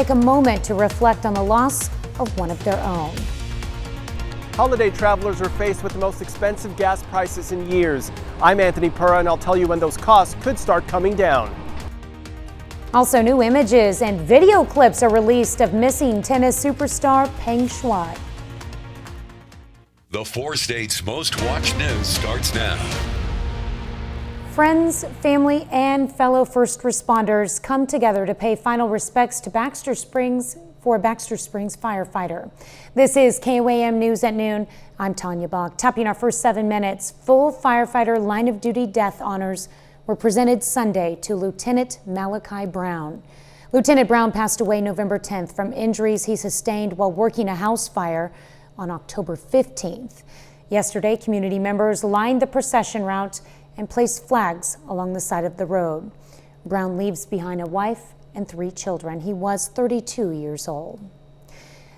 Take a moment to reflect on the loss of one of their own. Holiday travelers are faced with the most expensive gas prices in years. I'm Anthony Pura, and I'll tell you when those costs could start coming down. Also, new images and video clips are released of missing tennis superstar Peng Shuai. The 4 states' most watched news starts now. Friends, family, and fellow first responders come together to pay final respects to Baxter Springs firefighter. This is KOAM News at Noon. I'm Tanya Bach. Topping our first 7 minutes, full firefighter line of duty death honors were presented Sunday to Lieutenant Malachi Brown. Lieutenant Brown passed away November 10th from injuries he sustained while working a house fire on October 15th. Yesterday, community members lined the procession route and placed flags along the side of the road. Brown leaves behind a wife and 3 children. He was 32 years old.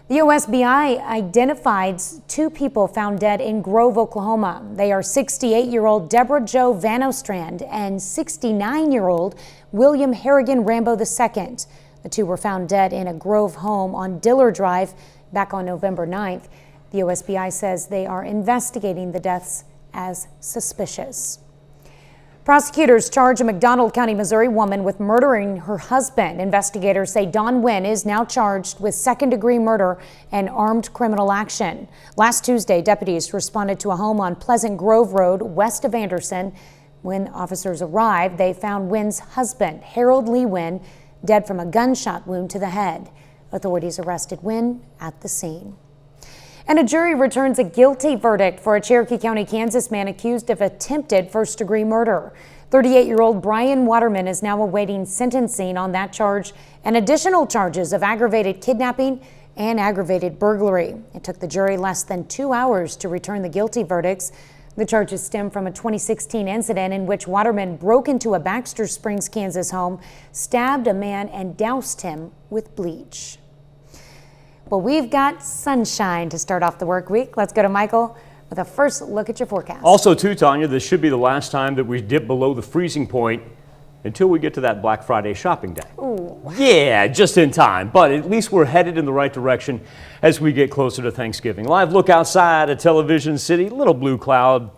The OSBI identified 2 people found dead in Grove, Oklahoma. They are 68-year-old Deborah Jo Van Ostrand and 69-year-old William Harrigan Rambo II. The 2 were found dead in a Grove home on Diller Drive back on November 9th. The OSBI says they are investigating the deaths as suspicious. Prosecutors charge a McDonald County, Missouri woman with murdering her husband. Investigators say Dawn Wynn is now charged with second-degree murder and armed criminal action. Last Tuesday, deputies responded to a home on Pleasant Grove Road west of Anderson. When officers arrived, they found Wynn's husband, Harold Lee Wynn, dead from a gunshot wound to the head. Authorities arrested Wynn at the scene. And a jury returns a guilty verdict for a Cherokee County, Kansas man accused of attempted first-degree murder. 38-year-old Brian Waterman is now awaiting sentencing on that charge and additional charges of aggravated kidnapping and aggravated burglary. It took the jury less than 2 hours to return the guilty verdicts. The charges stem from a 2016 incident in which Waterman broke into a Baxter Springs, Kansas home, stabbed a man, and doused him with bleach. Well, we've got sunshine to start off the work week. Let's go to Michael with a first look at your forecast. Also, too, Tanya, this should be the last time that we dip below the freezing point until we get to that Black Friday shopping day. Ooh. Yeah, just in time, but at least we're headed in the right direction as we get closer to Thanksgiving. Live look outside at Television City, little blue cloud.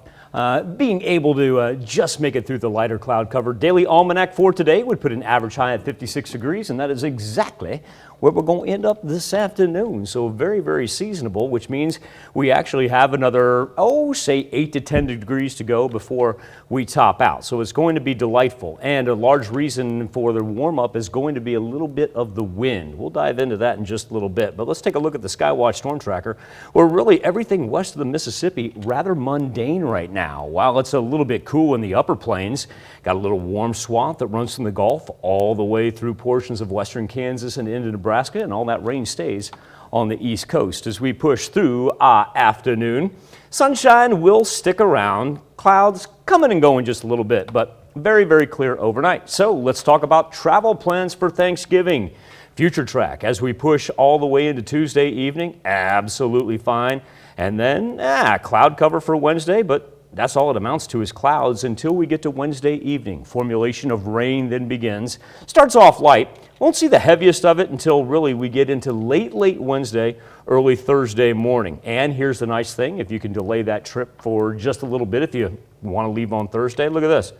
Being able to just make it through the lighter cloud cover. Daily almanac for today would put an average high at 56 degrees, and that is exactly where we're going to end up this afternoon. So very, very seasonable, which means we actually have another, say 8 to 10 degrees to go before we top out. So it's going to be delightful, and a large reason for the warm up is going to be a little bit of the wind. We'll dive into that in just a little bit, but let's take a look at the Skywatch storm tracker, where really everything west of the Mississippi rather mundane right now. While it's a little bit cool in the upper plains, got a little warm swath that runs from the Gulf all the way through portions of western Kansas and into Nebraska, and all that rain stays on the east coast. As we push through afternoon, sunshine will stick around, clouds coming and going just a little bit, but very, very clear overnight. So let's talk about travel plans for Thanksgiving. Future track as we push all the way into Tuesday evening, absolutely fine. And then cloud cover for Wednesday, but that's all it amounts to is clouds until we get to Wednesday evening. Formulation of rain then begins. Starts off light. Won't see the heaviest of it until really we get into late Wednesday, early Thursday morning. And here's the nice thing, if you can delay that trip for just a little bit, if you want to leave on Thursday, look at this.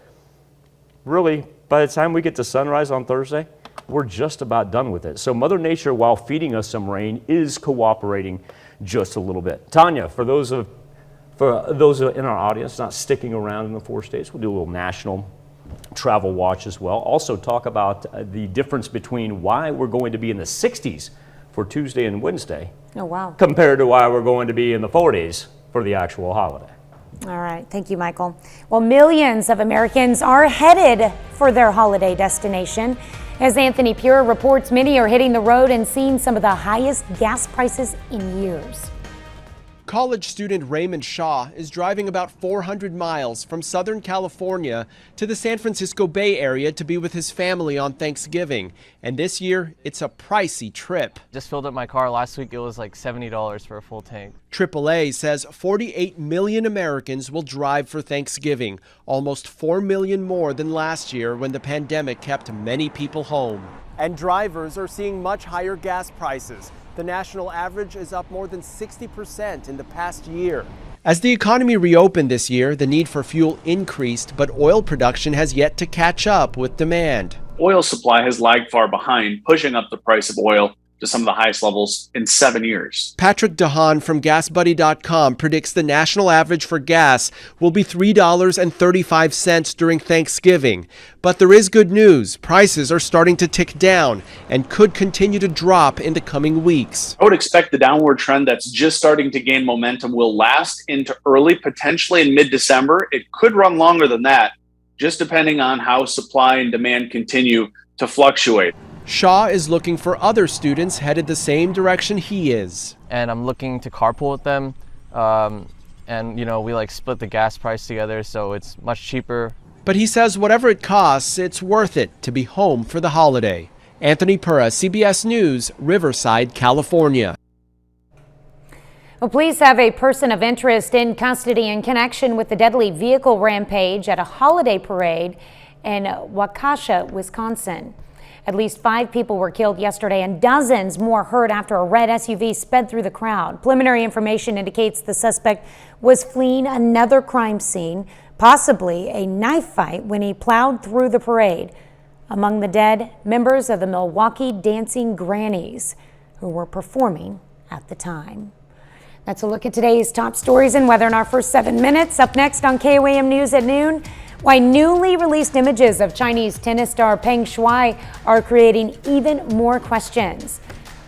Really, by the time we get to sunrise on Thursday, we're just about done with it. So Mother Nature, while feeding us some rain, is cooperating just a little bit. Tanya, for those in our audience not sticking around in the 4 states, we'll do a little national travel watch as well. Also talk about the difference between why we're going to be in the 60s for Tuesday and Wednesday. Oh, wow. Compared to why we're going to be in the 40s for the actual holiday. All right. Thank you, Michael. Well, millions of Americans are headed for their holiday destination. As Anthony Pura reports, many are hitting the road and seeing some of the highest gas prices in years. College student Raymond Shaw is driving about 400 miles from Southern California to the San Francisco Bay Area to be with his family on Thanksgiving. And this year, it's a pricey trip. Just filled up my car. Last week it was like $70 for a full tank. AAA says 48 million Americans will drive for Thanksgiving, almost 4 million more than last year when the pandemic kept many people home. And drivers are seeing much higher gas prices. The national average is up more than 60% in the past year. As the economy reopened this year, the need for fuel increased, but oil production has yet to catch up with demand. Oil supply has lagged far behind, pushing up the price of oil to some of the highest levels in 7 years. Patrick DeHaan from GasBuddy.com predicts the national average for gas will be $3.35 during Thanksgiving. But there is good news. Prices are starting to tick down and could continue to drop in the coming weeks. I would expect the downward trend that's just starting to gain momentum will last into early, potentially in mid-December. It could run longer than that, just depending on how supply and demand continue to fluctuate. Shaw is looking for other students headed the same direction he is. And I'm looking to carpool with them. And we split the gas price together, so it's much cheaper. But he says whatever it costs, it's worth it to be home for the holiday. Anthony Pura, CBS News, Riverside, California. Well, police have a person of interest in custody in connection with the deadly vehicle rampage at a holiday parade in Waukesha, Wisconsin. At least 5 people were killed yesterday and dozens more hurt after a red SUV sped through the crowd. Preliminary information indicates the suspect was fleeing another crime scene, possibly a knife fight, when he plowed through the parade. Among the dead, members of the Milwaukee Dancing Grannies, who were performing at the time. That's a look at today's top stories and weather in our first 7 minutes. Up next on KOAM News at noon, why newly released images of Chinese tennis star Peng Shuai are creating even more questions.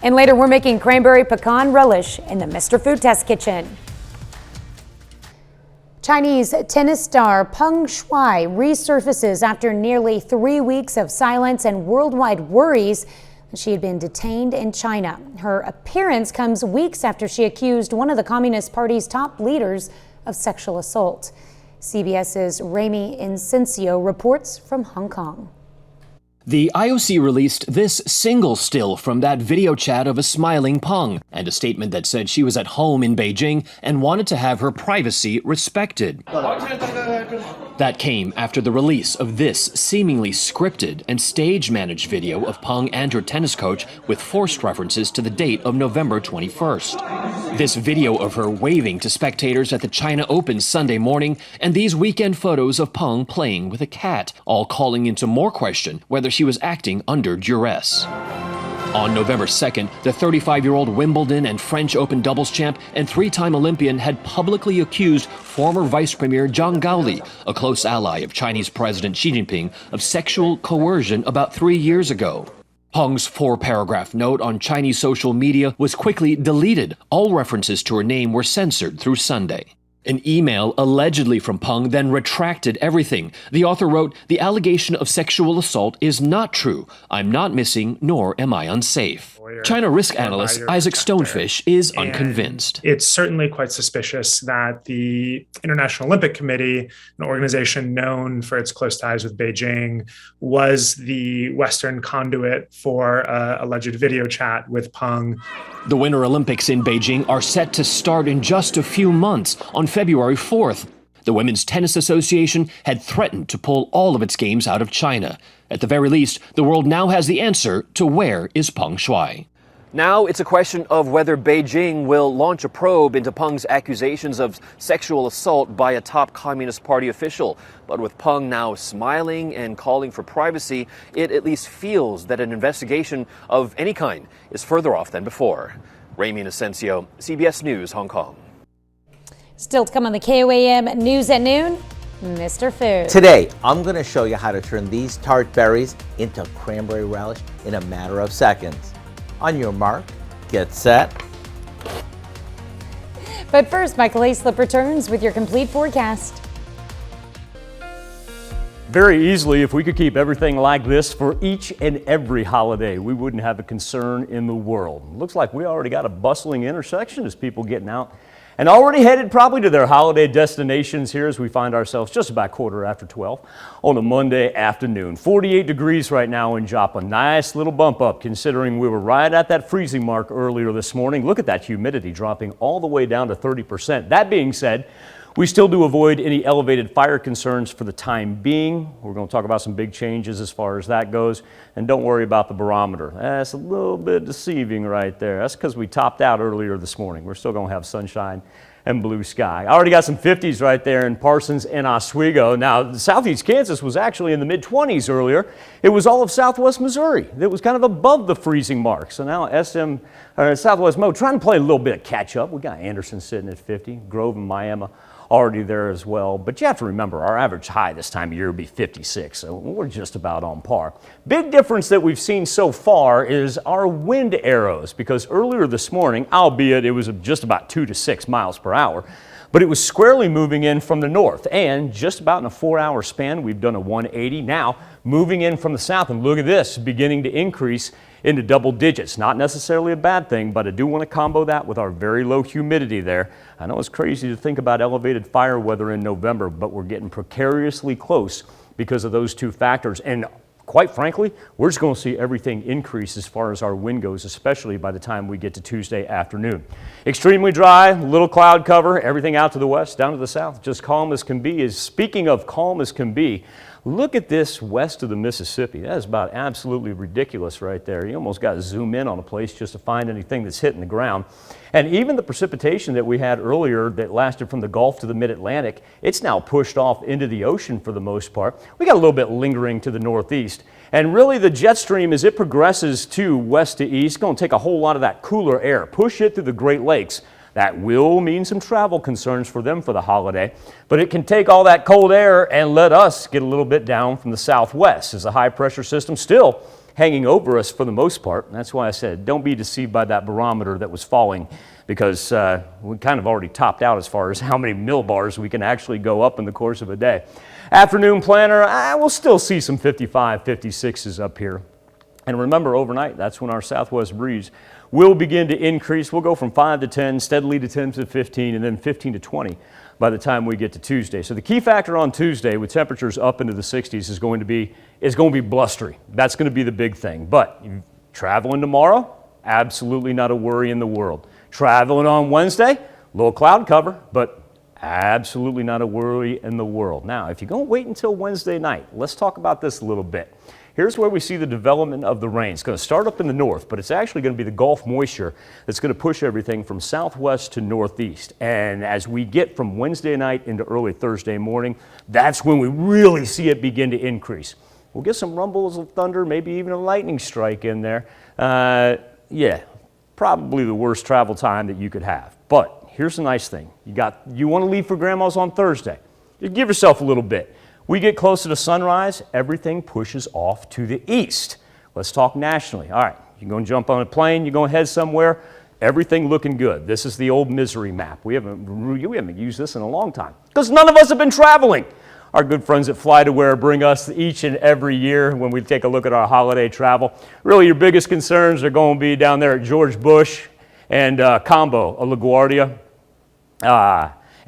And later, we're making cranberry pecan relish in the Mr. Food Test kitchen. Chinese tennis star Peng Shuai resurfaces after nearly 3 weeks of silence and worldwide worries. She had been detained in China. Her appearance comes weeks after she accused one of the Communist Party's top leaders of sexual assault. CBS's Ramy Incencio reports from Hong Kong. The IOC released this single still from that video chat of a smiling Peng and a statement that said she was at home in Beijing and wanted to have her privacy respected. That came after the release of this seemingly scripted and stage-managed video of Peng and her tennis coach with forced references to the date of November 21st. This video of her waving to spectators at the China Open Sunday morning, and these weekend photos of Peng playing with a cat, all calling into more question whether she was acting under duress. On November 2nd, the 35-year-old Wimbledon and French Open doubles champ and 3-time Olympian had publicly accused former Vice Premier Zhang Gaoli, a close ally of Chinese President Xi Jinping, of sexual coercion about 3 years ago. Peng's 4-paragraph note on Chinese social media was quickly deleted. All references to her name were censored through Sunday. An email allegedly from Peng then retracted everything. The author wrote, "The allegation of sexual assault is not true. I'm not missing, nor am I unsafe." China risk analyst Isaac Stonefish is unconvinced. It's certainly quite suspicious that the International Olympic Committee, an organization known for its close ties with Beijing, was the Western conduit for alleged video chat with Peng. The Winter Olympics in Beijing are set to start in just a few months on February 4th. The Women's Tennis Association had threatened to pull all of its games out of China. At the very least, the world now has the answer to where is Peng Shuai. Now it's a question of whether Beijing will launch a probe into Peng's accusations of sexual assault by a top Communist Party official. But with Peng now smiling and calling for privacy, it at least feels that an investigation of any kind is further off than before. Ramy Incencio, CBS News, Hong Kong. Still to come on the KOAM News at noon, Mr. Food. Today, I'm going to show you how to turn these tart berries into cranberry relish in a matter of seconds. On your mark, get set. But first, Michael Aislip returns with your complete forecast. Very easily, if we could keep everything like this for each and every holiday, we wouldn't have a concern in the world. Looks like we already got a bustling intersection as people getting out and already headed probably to their holiday destinations here as we find ourselves just about 12:15 on a Monday afternoon. 48 degrees right now in Joplin. Nice little bump up considering we were right at that freezing mark earlier this morning. Look at that humidity dropping all the way down to 30%. That being said, we still do avoid any elevated fire concerns for the time being. We're going to talk about some big changes as far as that goes. And don't worry about the barometer. That's a little bit deceiving right there. That's because we topped out earlier this morning. We're still going to have sunshine and blue sky. I already got some 50s right there in Parsons and Oswego. Now, southeast Kansas was actually in the mid-20s earlier. It was all of southwest Missouri that was kind of above the freezing mark. So now Southwest Mo trying to play a little bit of catch up. We got Anderson sitting at 50, Grove and Miami already there as well. But you have to remember, our average high this time of year would be 56, so we're just about on par. Big difference that we've seen so far is our wind arrows, because earlier this morning, albeit it was just about 2 to 6 miles per hour, but it was squarely moving in from the north, and just about in a 4-hour span, we've done a 180. Now, moving in from the south, and look at this, beginning to increase into double digits. Not necessarily a bad thing, but I do want to combo that with our very low humidity there. I know it's crazy to think about elevated fire weather in November, but we're getting precariously close because of those two factors. And quite frankly, we're just going to see everything increase as far as our wind goes, especially by the time we get to Tuesday afternoon. Extremely dry, little cloud cover, everything out to the west, down to the south, just calm as can be. Speaking of calm as can be, look at this west of the Mississippi. That is about absolutely ridiculous right there. You almost got to zoom in on a place just to find anything that's hitting the ground. And even the precipitation that we had earlier that lasted from the Gulf to the Mid-Atlantic, it's now pushed off into the ocean for the most part. We got a little bit lingering to the northeast. And really the jet stream, as it progresses to west to east, going to take a whole lot of that cooler air, push it through the Great Lakes. That will mean some travel concerns for them for the holiday, but it can take all that cold air and let us get a little bit down from the southwest as the high pressure system still hanging over us for the most part. And that's why I said don't be deceived by that barometer that was falling, because we kind of already topped out as far as how many millibars we can actually go up in the course of a day. Afternoon planner, we'll still see some 55, 56s up here. And remember, overnight, that's when our southwest breeze will begin to increase. We'll go from 5 to 10, steadily to 10 to 15, and then 15 to 20 by the time we get to Tuesday. So the key factor on Tuesday, with temperatures up into the 60s, is going to be blustery. That's going to be the big thing. But traveling tomorrow, absolutely not a worry in the world. Traveling on Wednesday, little cloud cover, but absolutely not a worry in the world. Now, if you're going to wait until Wednesday night, let's talk about this a little bit. Here's where we see the development of the rain. It's going to start up in the north, but it's actually going to be the Gulf moisture that's going to push everything from southwest to northeast. And as we get from Wednesday night into early Thursday morning, that's when we really see it begin to increase. We'll get some rumbles of thunder, maybe even a lightning strike in there. Yeah, probably the worst travel time that you could have. But here's the nice thing. You want to leave for grandma's on Thursday. You give yourself a little bit. We get closer to sunrise, everything pushes off to the east. Let's talk nationally. All right, you're going to jump on a plane, you're going to head somewhere, everything looking good. This is the old misery map. We haven't used this in a long time because none of us have been traveling. Our good friends at FlyToWhere bring us each and every year when we take a look at our holiday travel. Really, your biggest concerns are going to be down there at George Bush and Combo, LaGuardia.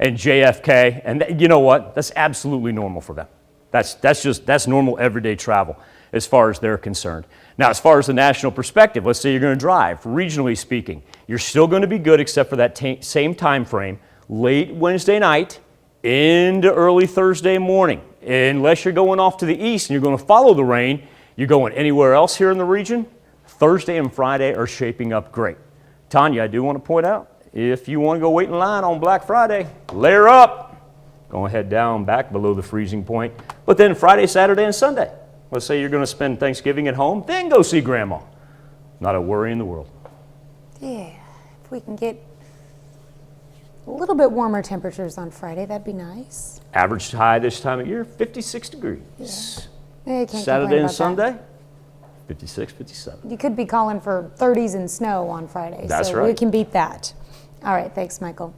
And JFK, and you know what? That's absolutely normal for them. That's normal everyday travel as far as they're concerned. Now, as far as the national perspective, let's say you're going to drive, regionally speaking, you're still going to be good except for that same time frame, late Wednesday night into early Thursday morning. Unless you're going off to the east and you're going to follow the rain, you're going anywhere else here in the region, Thursday and Friday are shaping up great. Tanya, I do want to point out, if you want to go wait in line on Black Friday, layer up. Go ahead down back below the freezing point. But then Friday, Saturday, and Sunday. Let's say you're going to spend Thanksgiving at home, then go see Grandma. Not a worry in the world. Yeah, if we can get a little bit warmer temperatures on Friday, that'd be nice. Average high this time of year, 56 degrees. Yeah. Saturday and Sunday, 56, 57. You could be calling for 30s and snow on Friday. That's so right. We can beat that. All right, thanks, Michael.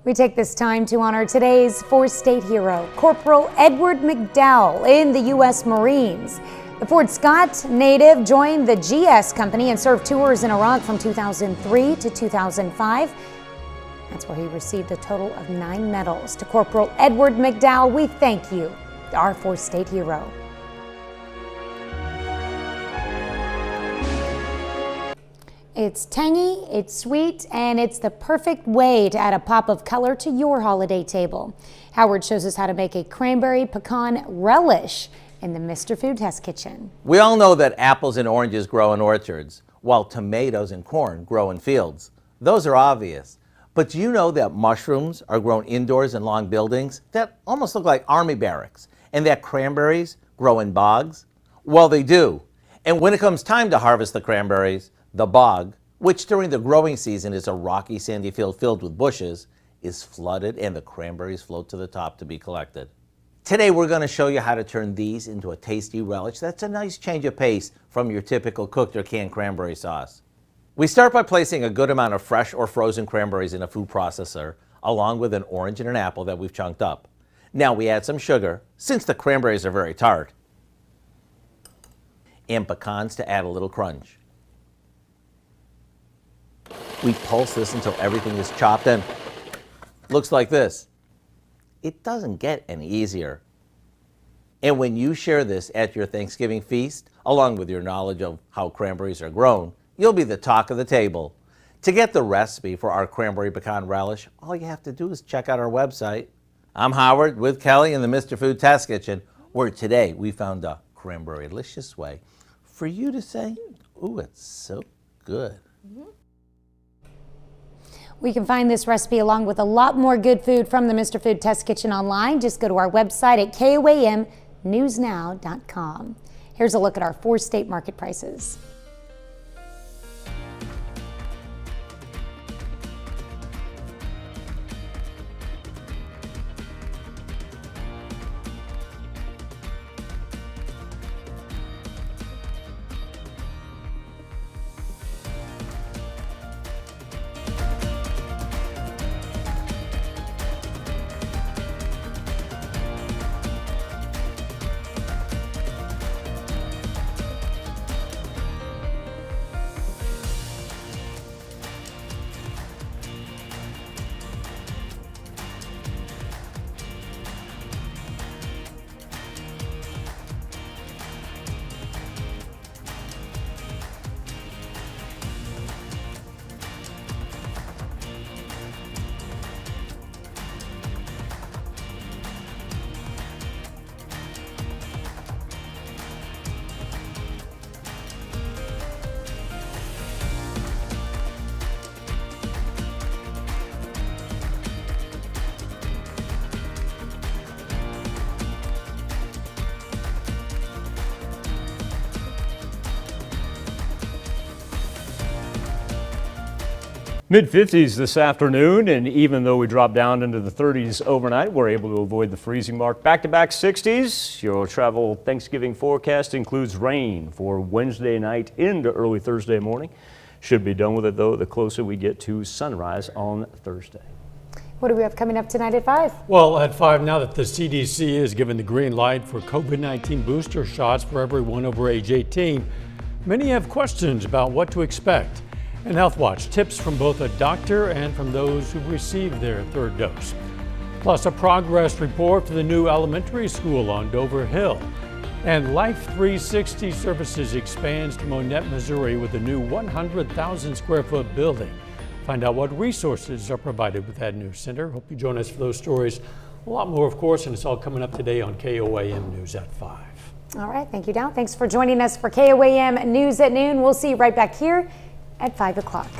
We take this time to honor today's four-state hero, Corporal Edward McDowell in the U.S. Marines. The Fort Scott native joined the GS Company and served tours in Iraq from 2003 to 2005. That's where he received a total of 9 medals. To Corporal Edward McDowell, we thank you, our 4th state hero. It's tangy, it's sweet, and it's the perfect way to add a pop of color to your holiday table. Howard shows us how to make a cranberry pecan relish in the Mr. Food Test Kitchen. We all know that apples and oranges grow in orchards, while tomatoes and corn grow in fields. Those are obvious. But do you know that mushrooms are grown indoors in long buildings that almost look like army barracks, and that cranberries grow in bogs? Well, they do. And when it comes time to harvest the cranberries, the bog, which during the growing season is a rocky, sandy field filled with bushes, is flooded and the cranberries float to the top to be collected. Today we're going to show you how to turn these into a tasty relish that's a nice change of pace from your typical cooked or canned cranberry sauce. We start by placing a good amount of fresh or frozen cranberries in a food processor, along with an orange and an apple that we've chunked up. Now we add some sugar, since the cranberries are very tart, and pecans to add a little crunch. We pulse this until everything is chopped and looks like this. It doesn't get any easier. And when you share this at your Thanksgiving feast, along with your knowledge of how cranberries are grown, you'll be the talk of the table. To get the recipe for our cranberry pecan relish, all you have to do is check out our website. I'm Howard with Kelly in the Mr. Food Test Kitchen, where today we found a cranberry-licious way for you to say, ooh, it's so good. We can find this recipe along with a lot more good food from the Mr. Food Test Kitchen online. Just go to our website at koamnewsnow.com. Here's a look at our 4 state market prices. Mid-50s this afternoon, and even though we dropped down into the 30s overnight, we're able to avoid the freezing mark. Back-to-back 60s. Your travel Thanksgiving forecast includes rain for Wednesday night into early Thursday morning. Should be done with it, though, the closer we get to sunrise on Thursday. What do we have coming up tonight at 5? Well, at 5, now that the CDC has given the green light for COVID-19 booster shots for everyone over age 18, many have questions about what to expect. And Health Watch, tips from both a doctor and from those who've received their 3rd dose. Plus a progress report for the new elementary school on Dover Hill. And Life 360 Services expands to Monette, Missouri with a new 100,000 square foot building. Find out what resources are provided with that new center. Hope you join us for those stories. A lot more, of course, and it's all coming up today on KOAM News at 5. All right, thank you, Dow. Thanks for joining us for KOAM News at Noon. We'll see you right back here at 5 o'clock.